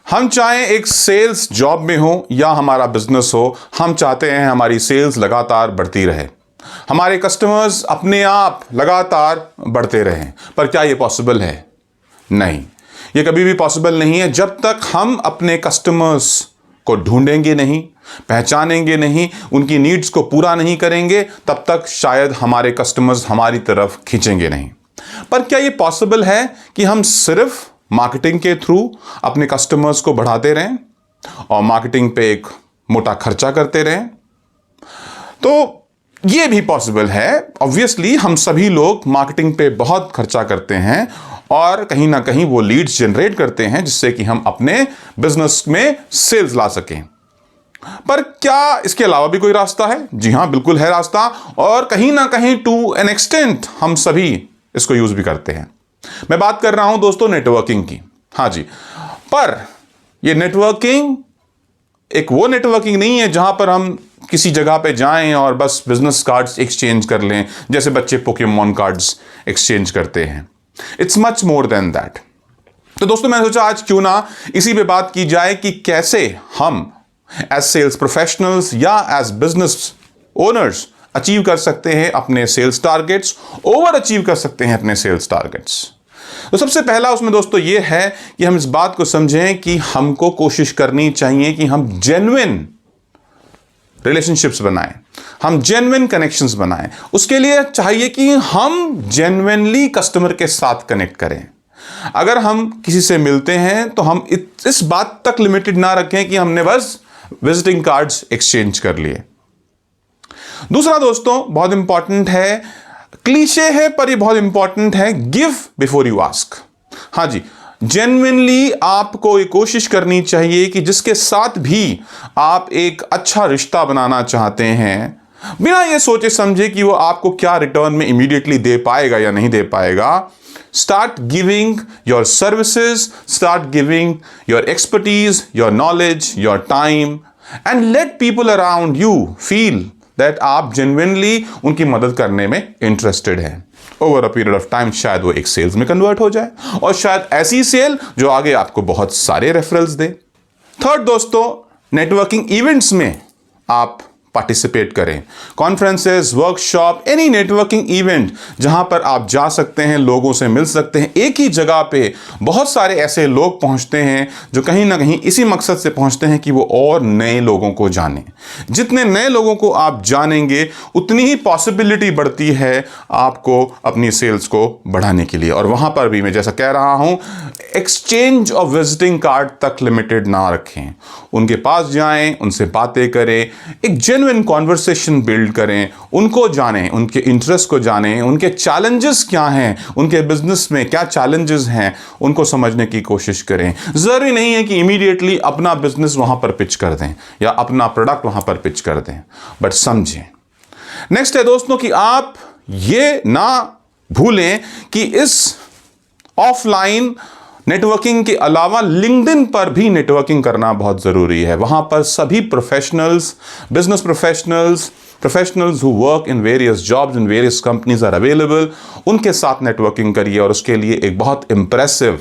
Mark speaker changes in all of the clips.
Speaker 1: हम चाहे एक सेल्स जॉब में हो या हमारा बिजनेस हो, हम चाहते हैं हमारी सेल्स लगातार बढ़ती रहे, हमारे कस्टमर्स अपने आप लगातार बढ़ते रहें। पर क्या ये पॉसिबल है? नहीं, ये कभी भी पॉसिबल नहीं है जब तक हम अपने कस्टमर्स को ढूंढेंगे नहीं, पहचानेंगे नहीं, उनकी नीड्स को पूरा नहीं करेंगे, तब तक शायद हमारे कस्टमर्स हमारी तरफ खींचेंगे नहीं। पर क्या ये पॉसिबल है कि हम सिर्फ मार्केटिंग के थ्रू अपने कस्टमर्स को बढ़ाते रहें और मार्केटिंग पे एक मोटा खर्चा करते रहें? तो ये भी पॉसिबल है। ऑब्वियसली हम सभी लोग मार्केटिंग पे बहुत खर्चा करते हैं और कहीं ना कहीं वो लीड्स जनरेट करते हैं जिससे कि हम अपने बिजनेस में सेल्स ला सकें। पर क्या इसके अलावा भी कोई रास्ता है? जी हां, बिल्कुल है रास्ता, और कहीं ना कहीं टू एन एक्सटेंट हम सभी इसको यूज भी करते हैं। मैं बात कर रहा हूं दोस्तों नेटवर्किंग की। हां जी, पर यह नेटवर्किंग एक वो नेटवर्किंग नहीं है जहां पर हम किसी जगह पे जाएं और बस बिजनेस कार्ड्स एक्सचेंज कर लें, जैसे बच्चे पोकेमॉन कार्ड्स एक्सचेंज करते हैं। It's much more than that. तो दोस्तों, मैंने सोचा आज क्यों ना इसी पे बात की जाए कि कैसे हम एज सेल्स प्रोफेशनल्स या एज बिजनेस ओनर्स अचीव कर सकते हैं अपने सेल्स टारगेट्स, ओवर अचीव कर सकते हैं अपने सेल्स टारगेट्स। तो सबसे पहला उसमें दोस्तों ये है कि हम इस बात को समझें कि हमको कोशिश करनी चाहिए कि हम जेन्युइन रिलेशनशिप्स बनाएं, हम जेन्युइन कनेक्शंस बनाएं। उसके लिए चाहिए कि हम जेन्युइनली कस्टमर के साथ कनेक्ट करें। अगर हम किसी से मिलते हैं तो हम इस बात तक लिमिटेड ना रखें कि हमने बस विजिटिंग कार्ड्स एक्सचेंज कर लिए। दूसरा दोस्तों बहुत इंपॉर्टेंट है, क्लीशे है पर ये बहुत इंपॉर्टेंट है, गिव बिफोर यू आस्क। हां जी, जेन्युइनली आपको ये कोशिश करनी चाहिए कि जिसके साथ भी आप एक अच्छा रिश्ता बनाना चाहते हैं, बिना ये सोचे समझे कि वो आपको क्या रिटर्न में इमीडिएटली दे पाएगा या नहीं दे पाएगा, start giving your services, start giving your expertise, your knowledge, your time, and let people around you feel that आप जेन्युइनली उनकी मदद करने में इंटरेस्टेड हैं। Over a period of time शायद वो एक सेल्स में कन्वर्ट हो जाए, और शायद ऐसी सेल जो आगे आपको बहुत सारे रेफरल्स दे। थर्ड दोस्तों, नेटवर्किंग इवेंट्स में आप पार्टिसिपेट करें। Conferences, workshop, any networking event जहां पर आप जा सकते हैं, लोगों से मिल सकते हैं। एक ही जगह पे बहुत सारे ऐसे लोग पहुंचते हैं जो कहीं ना कहीं इसी मकसद से पहुंचते हैं कि वो और नए लोगों को जानें। जितने नए लोगों को आप जानेंगे उतनी ही पॉसिबिलिटी बढ़ती है आपको अपनी सेल्स को बढ़ाने के लिए। और वहां पर भी मैं जैसा कह रहा हूं, एक्सचेंज ऑफ विजिटिंग कार्ड तक लिमिटेड ना रखें। उनके पास जाएं, उनसे बातें करें, एक जेन्युइन कॉन्वर्सेशन बिल्ड करें, उनको जानें, उनके इंटरेस्ट को जानें, उनके चैलेंजेस क्या हैं, उनके बिजनेस में क्या चैलेंजेस हैं, उनको समझने की कोशिश करें। जरूरी नहीं है कि इमीडिएटली अपना बिजनेस वहां पर पिच कर दें या अपना प्रोडक्ट वहां पर पिच कर दें, बट समझें। नेक्स्ट है दोस्तों कि आप ये ना भूलें कि इस ऑफलाइन नेटवर्किंग के अलावा लिंक्डइन पर भी नेटवर्किंग करना बहुत जरूरी है। वहां पर सभी professionals, business professionals who work in various jobs in various companies are available. उनके साथ नेटवर्किंग करिए, और उसके लिए एक बहुत इंप्रेसिव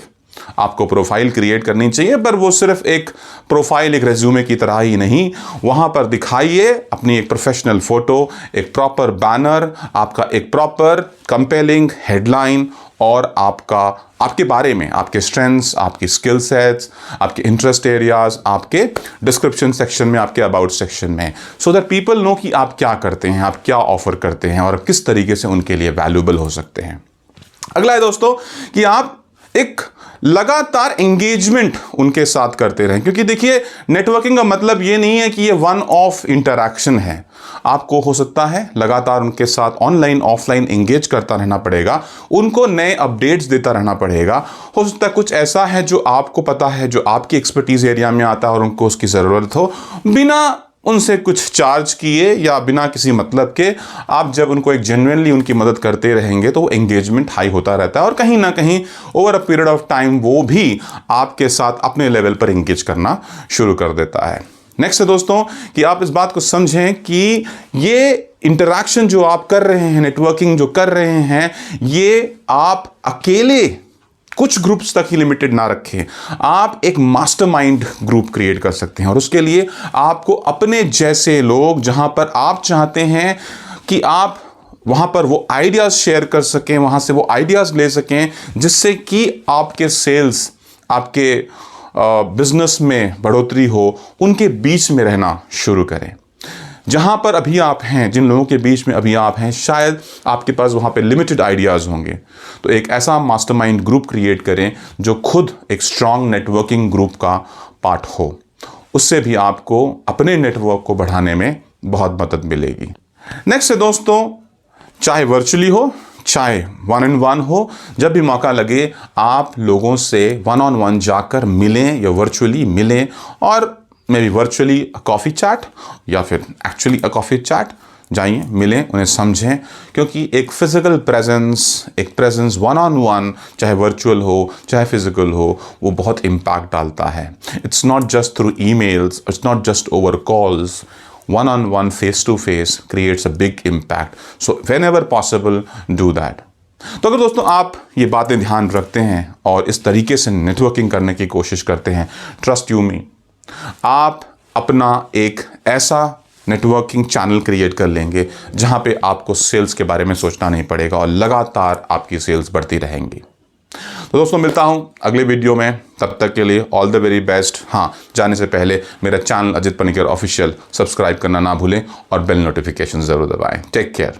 Speaker 1: आपको प्रोफाइल क्रिएट करनी चाहिए। पर वो सिर्फ एक प्रोफाइल, एक रेज्यूमे की तरह ही नहीं, वहां पर दिखाइए अपनी एक प्रोफेशनल फोटो, एक प्रॉपर बैनर, आपका एक प्रॉपर कंपेलिंग हेडलाइन, और आपके बारे में, आपके स्ट्रेंथ्स, आपकी स्किल सेट्स, आपके इंटरेस्ट एरियाज, आपके डिस्क्रिप्शन सेक्शन में, आपके अबाउट सेक्शन में, सो दैट पीपल नो कि आप क्या करते हैं, आप क्या ऑफर करते हैं और किस तरीके से उनके लिए वैल्यूएबल हो सकते हैं। अगला है दोस्तों कि आप एक लगातार एंगेजमेंट उनके साथ करते रहें, क्योंकि देखिए नेटवर्किंग का मतलब ये नहीं है कि ये वन ऑफ इंटरैक्शन है। आपको हो सकता है लगातार उनके साथ ऑनलाइन ऑफलाइन एंगेज करता रहना पड़ेगा, उनको नए अपडेट्स देता रहना पड़ेगा। हो सकता है कुछ ऐसा है जो आपको पता है, जो आपकी एक्सपर्टीज एरिया में आता है और उनको उसकी ज़रूरत हो, बिना उनसे कुछ चार्ज किए या बिना किसी मतलब के आप जब उनको एक जेन्युइनली उनकी मदद करते रहेंगे तो एंगेजमेंट हाई होता रहता है, और कहीं ना कहीं over a period of time वो भी आपके साथ अपने लेवल पर एंगेज करना शुरू कर देता है। नेक्स्ट है दोस्तों कि आप इस बात को समझें कि ये इंटरैक्शन जो आप कर रहे हैं, नेटवर्किंग जो कर रहे हैं, ये आप अकेले कुछ ग्रुप्स तक ही लिमिटेड ना रखें, आप एक मास्टरमाइंड ग्रुप क्रिएट कर सकते हैं। और उसके लिए आपको अपने जैसे लोग, जहां पर आप चाहते हैं कि आप वहां पर वो आइडियाज शेयर कर सकें, वहां से वो आइडियाज ले सकें, जिससे कि आपके सेल्स, आपके बिजनेस में बढ़ोतरी हो, उनके बीच में रहना शुरू करें। जहां पर अभी आप हैं, जिन लोगों के बीच में अभी आप हैं, शायद आपके पास वहां पे लिमिटेड आइडियाज़ होंगे। तो एक ऐसा मास्टरमाइंड ग्रुप क्रिएट करें जो खुद एक स्ट्रांग नेटवर्किंग ग्रुप का पार्ट हो। उससे भी आपको अपने नेटवर्क को बढ़ाने में बहुत मदद मिलेगी। नेक्स्ट है दोस्तों, चाहे वर्चुअली हो चाहे 1-on-1 हो, जब भी मौका लगे आप लोगों से 1-on-1 जाकर मिलें या वर्चुअली मिलें, और may be virtually coffee chat या फिर एक्चुअली कॉफ़ी चैट, जाइए मिलें, उन्हें समझें। क्योंकि एक फिजिकल प्रेजेंस, एक प्रेजेंस 1-on-1, चाहे वर्चुअल हो चाहे फिजिकल हो, वो बहुत इम्पैक्ट डालता है। It's not just through emails, it's not just over calls. 1-on-1 face-to-face creates a big impact. So whenever possible, do that. तो अगर दोस्तों आप ये बातें ध्यान रखते हैं और इस तरीके से नेटवर्किंग करने की कोशिश करते हैं, ट्रस्ट यू मी, आप अपना एक ऐसा नेटवर्किंग चैनल क्रिएट कर लेंगे जहां पे आपको सेल्स के बारे में सोचना नहीं पड़ेगा और लगातार आपकी सेल्स बढ़ती रहेंगी। तो दोस्तों मिलता हूं अगले वीडियो में, तब तक के लिए ऑल द वेरी बेस्ट। हाँ, जाने से पहले मेरा channel Ajit Panicker official subscribe करना ना भूलें और बेल नोटिफिकेशन ज़रूर दबाएं। Take care.